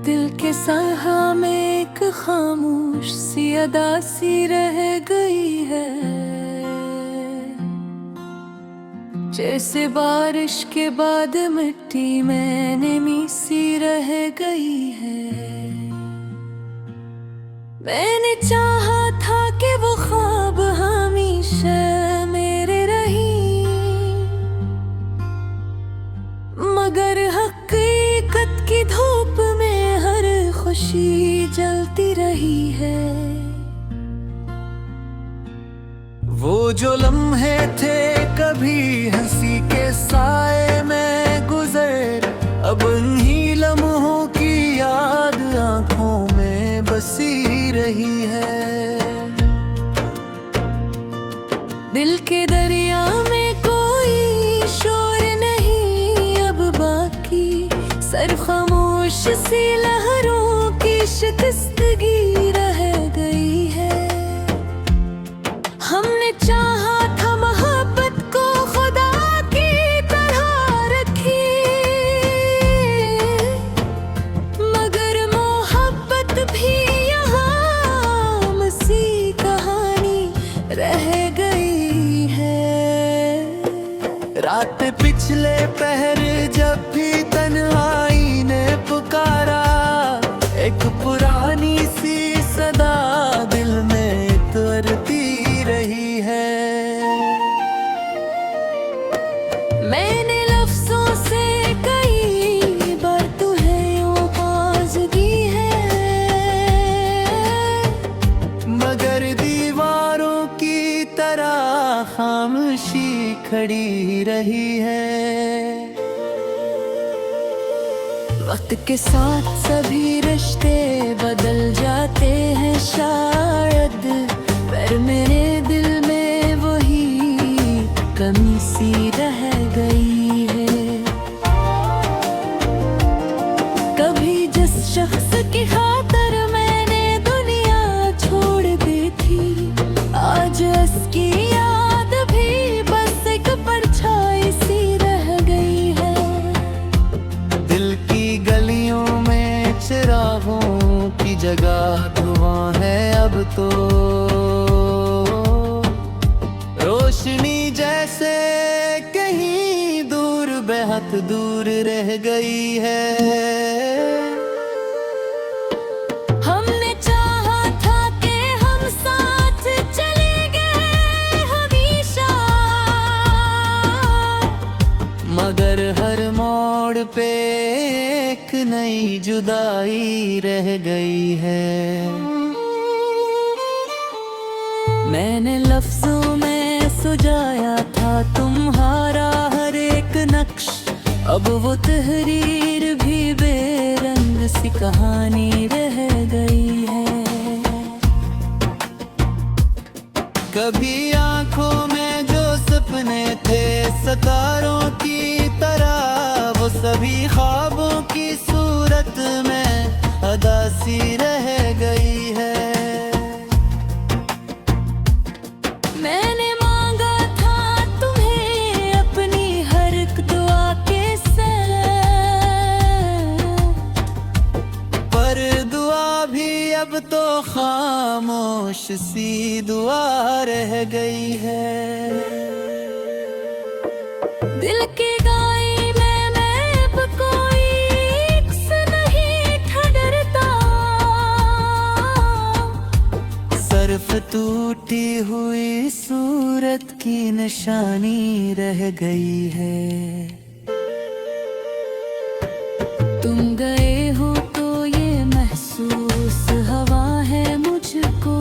दिल के साहा में एक खामोश सी अदा सी रह गई है, जैसे बारिश के बाद मिट्टी में नमी सी रह गई है। मैंने चाहा था कि वो ख्वाब हमेशा मेरे रही, मगर हकीकत की धूप में हर खुशी जलती रही है। वो जो लम्हे थे कभी हंसी के साए में गुजर, अब इन्हीं लम्हों की याद आंखों में बसी रही है। दिल के दरिया में कोई शोर नहीं अब बाकी, सिर्फ खामोश सी लहरों की शिकस्तगी रह गई है। हमने चाहा था मोहब्बत को खुदा की तरह रखी, मगर मोहब्बत भी यहाँ मसी कहानी रह गई है। रात पिछले पहर जब भी तन्हाई ने पुकारा, एक पुरानी सी सदा दिल में तरती रही है। मैंने लफ्जों से कई बार तुम्हें आवाज़ दी है, मगर दीवारों की तरह खामोशी खड़ी रही है। वक्त के साथ सभी रिश्ते बदल जाते हैं शायद, पर मेरे दिल में वही कमी सी रह गई है। कभी जिस शख्स की खातिर मैंने दुनिया छोड़ दी थी, आज उसकी याद भी बस एक परछाई सी रह गई है। दिल की गलियों में चिरागों की जगह धुआं है अब तो, रोशनी जैसे कहीं दूर बेहद दूर रह गई है। हमने चाहा था कि हम साथ चलेंगे हमेशा, मगर हर मोड़ पे एक नई जुदाई रह गई है। मैंने लफ्जों में सुझाया था तुम्हारा हर एक नक्श, अब वो तहरीर भी बेरंग सी कहानी रह गई है। कभी आंखों में जो सपने थे सितारों की तरह, वो सभी ख्वाबों की सूरत में अदासी रह गई है। मैंने मांगा था तुम्हें अपनी हर एक दुआ के साथ, पर दुआ भी अब तो खामोश सी दुआ रह गई है। दिल के गाए मैं अब कोई इक्स नहीं ठहरता, सिर्फ टूटी हुई सूरत की निशानी रह गई है। तुम गए हो तो ये महसूस हवा है मुझको,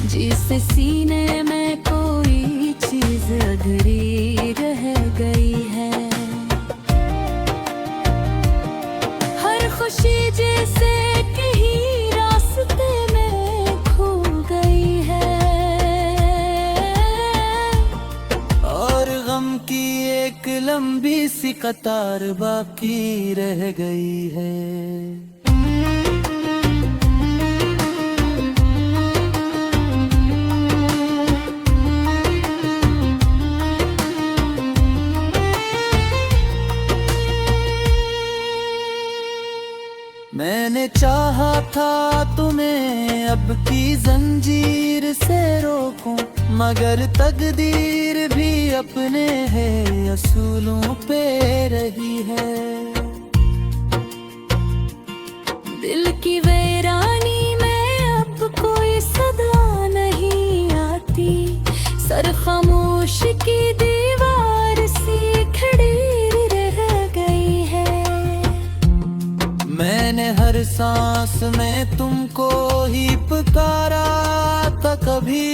जिससे सीने में कोई चीज अधूरी रह गई है। हर खुशी जैसे कहीं रास्ते में खो गई है, और गम की एक लंबी सी कतार बाकी रह गई है। मैंने चाहा था तुम्हें अब की जंजीर से रोकूं, मगर तकदीर भी अपने है असूलों पे रही है। दिल की वीरानी में अब कोई सदा नहीं आती, सर खामोश की दीवार सी खड़ी रह गई है। मैंने हर सांस में तुमको ही पुकारा था कभी,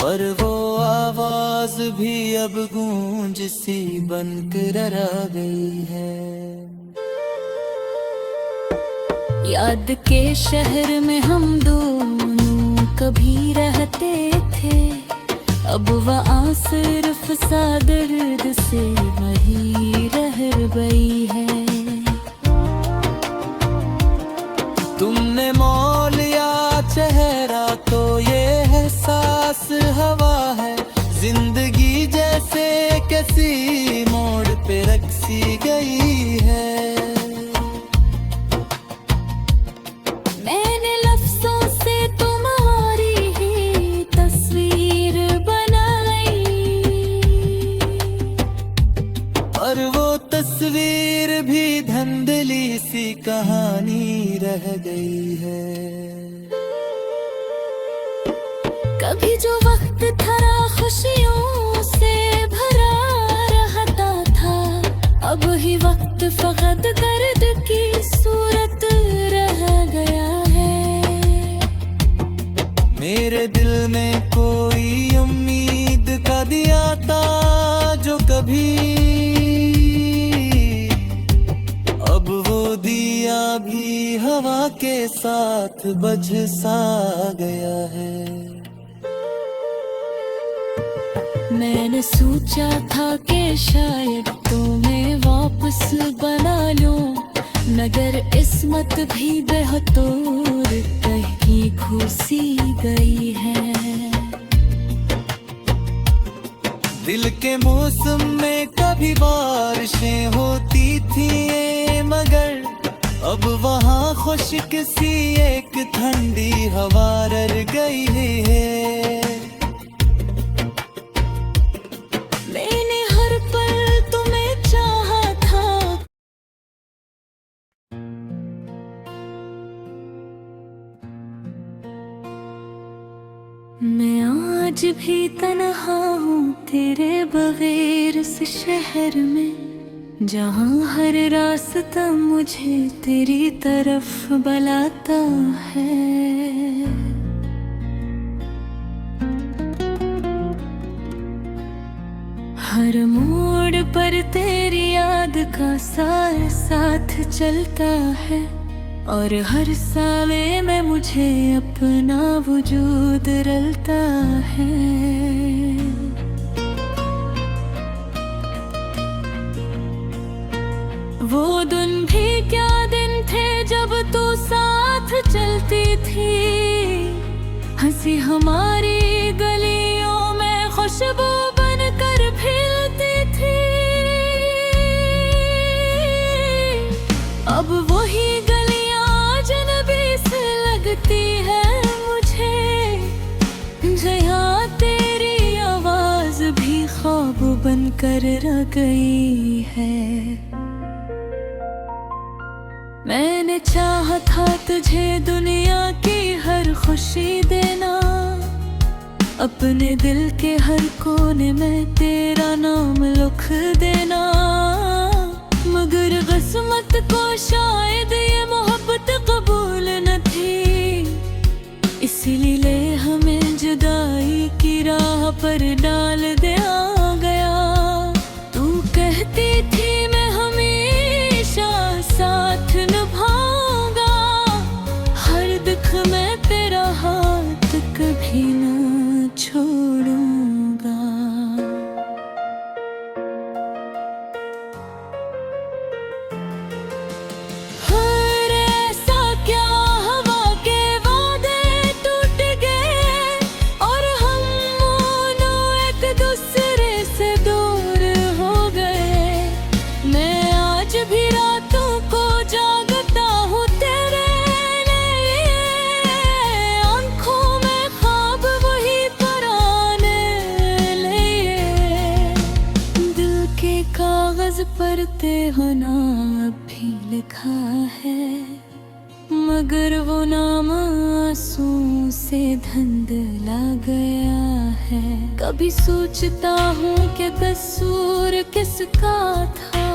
पर वो आवाज भी अब गूंज सी बनकर रह गई है। याद के शहर में हम दोनों कभी रहते थे, अब वहाँ सिर्फ सा दर्द से वही रह गई है। तुमने मोल लिया चेहरा तो ये एहसास हवा है, जिंदगी जैसे किसी मोड़ पे रखी गई है। मैंने लफ्जों से तुम्हारी ही तस्वीर बनाई, और वो तस्वीर भी धंधली सी कहानी रह गई है। कभी जो वक्त थरा खुशियों से भरा रहता था, अब ही वक्त फकत दर्द की सूरत रह गया है। मेरे दिल में कोई उम्मीद का दिया था जो कभी, अब वो दिया भी हवा के साथ बुझ सा गया है। मैंने सोचा था कि शायद तुम्हें वापस बना लूं, मगर किस्मत भी बेहतूर कहीं घुसी गई है। दिल के मौसम में कभी बारिशें होती थी, मगर अब वहाँ खुशक सी एक ठंडी हवा रह गई है। मैंने हर पल तुम्हें चाहा था, मैं आज भी तन्हा हूँ तेरे बगैर इस शहर में, जहाँ हर रास्ता मुझे तेरी तरफ बुलाता है। हर मोड़ पर तेरी याद का साथ साथ चलता है, और हर साले में मुझे अपना वजूद रलता है। वो दिन भी क्या दिन थे जब तू साथ चलती थी, हंसी हमारी गलियों में खुशबू बनकर फैलती थी। अब वही गलियां अजनबी से लगती है मुझे, जहाँ तेरी आवाज भी ख्वाब बनकर रह गई है। मैंने चाहा था तुझे दुनिया की हर खुशी देना, अपने दिल के हर कोने में तेरा नाम लिख देना, मगर किस्मत को शायद ये मोहब्बत कबूल न थी, इसीलिए हमें जुदाई की राह पर डाल दिया गया। तू कहती थी मैं हमेशा साथ निभाऊंगा, हर दुख में तेरा हाथ कभी न छोड़ूंगा। हर ऐसा क्या हवा के वादे टूट गए, और हम दोनों एक दूसरे चाहते हो ना अब भी लिखा है, मगर वो नाम आंसू से धुंधला गया है। कभी सोचता हूँ कि कसूर किसका था,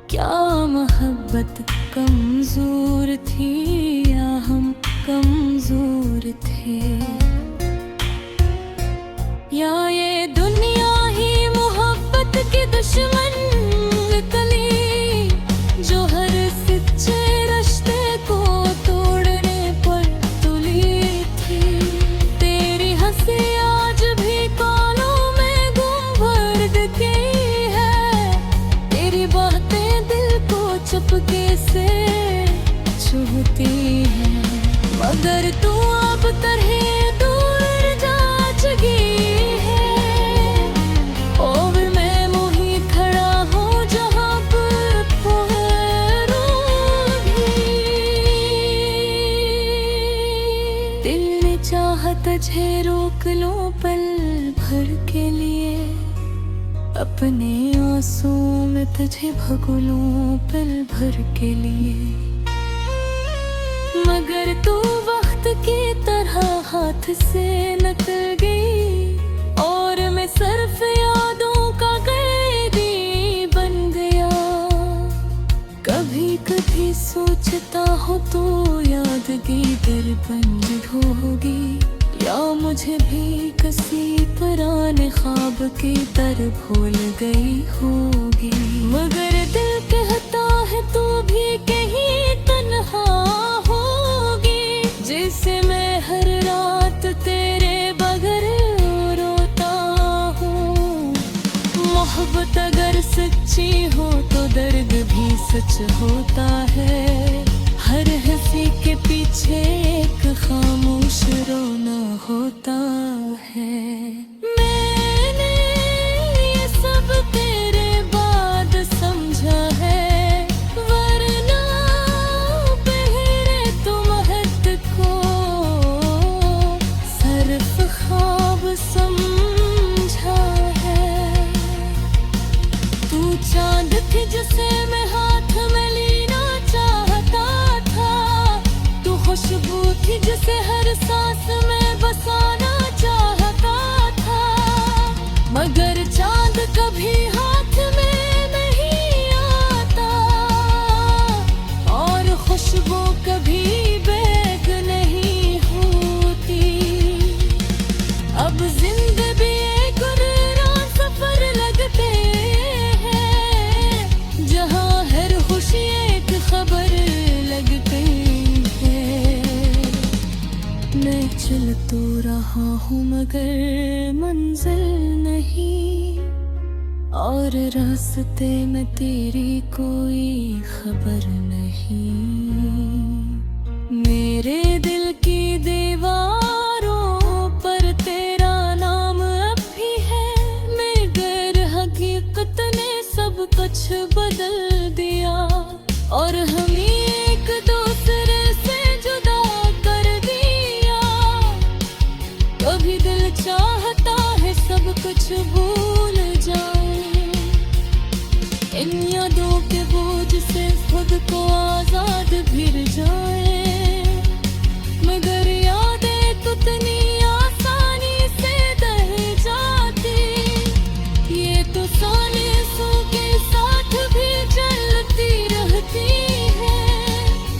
क्या मोहब्बत कमजोर थी या हम कमजोर थे, या ये दुनिया ही मोहब्बत की दुश्मन निकली, जो हर सच्चे रिश्ते को तोड़ने पर तुली थी। तेरी हंसी आज भी कानों में गुम गई है, तेरी बातें दिल को चुपके से छूती है, मगर तू अब तरह दूर जा चुकी है। और मैं वहीं खड़ा हूँ जहाँ पर ठहरूंगी। दिल ने चाहा तुझे रोक लूं पल भर के लिए, अपने आंसुओं में तुझे भगो लूं पल भर के लिए, मगर तू वक्त की तरह हाथ से निकल गई, और मैं सिर्फ यादों का कैदी बन गया। कभी कभी सोचता हूँ तो यादगी दरबंद होगी, या मुझे भी किसी पुराने ख्वाब की तरह भूल गई होगी, मगर दिल कहता है तू भी कहीं तन्हा होगी, जैसे मैं हर रात तेरे बगैर रोता हूँ। मोहब्बत अगर सच्ची हो तो दर्द भी सच होता है, हर हंसी के पीछे एक खामोश रोना होता है। मैंने ये सब तेरे बाद समझा है, वरना पहले तुम हद को सिर्फ ख्वाब समझा है। तू चांद थी जिसे मैं हाथ में लेना चाहता था, तू खुशबू थी जिसे हर सांस में बसाना चाहता था, मगर चांद कभी हाथ में नहीं आता, और खुशबू कभी बैग नहीं होती। अब जिंदगी एक गुर्रान सफर लगते हैं, जहाँ हर खुशी एक खबर लग गई है। मैं चल तो रहा हूँ मगर मंजिल नहीं, और रास्ते में तेरी कोई खबर नहीं। मेरे दिल की दीवारों पर तेरा नाम अब भी है, मगर हकीकत ने सब कुछ बदल दिया, और हमें एक दूसरे से जुदा कर दिया। कभी दिल चाहता है सब कुछ भूल जाए, इन यादों के बोझ से खुद को आजाद फिर जाए, मगर यादें कितनी आसानी से दह जाती, ये तो सालों के साथ भी चलती रहती है।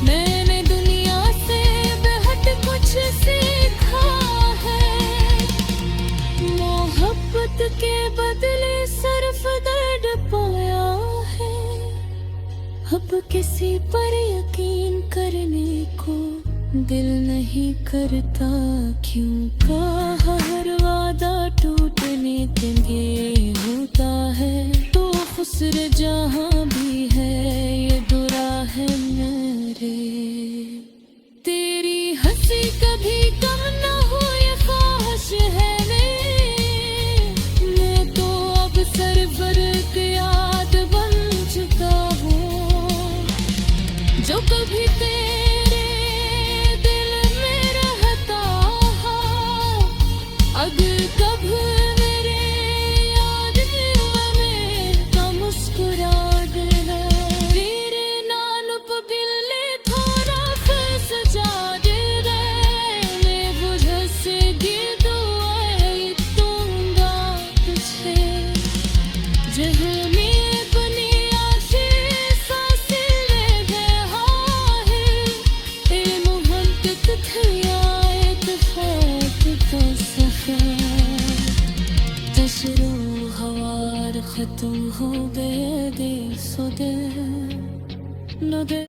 मैंने दुनिया से बेहद कुछ सीखा है, मोहब्बत के बदले सिर्फ दर्द पाया है। अब किसी पर यकीन करने को दिल नहीं करता, क्यों कहा हर वादा टूटने के लिए होता है। तो खुसर जहाँ भी है ये बुरा है मेरे, तेरी हंसी कभी कम ना हो ये ख्वाहिश है मैं तो अब सरवर की याद बन चुका हूँ, जो कभी तेरे दिल में रहता, अगर कभी मेरे याद में का मुस्कुरा নদে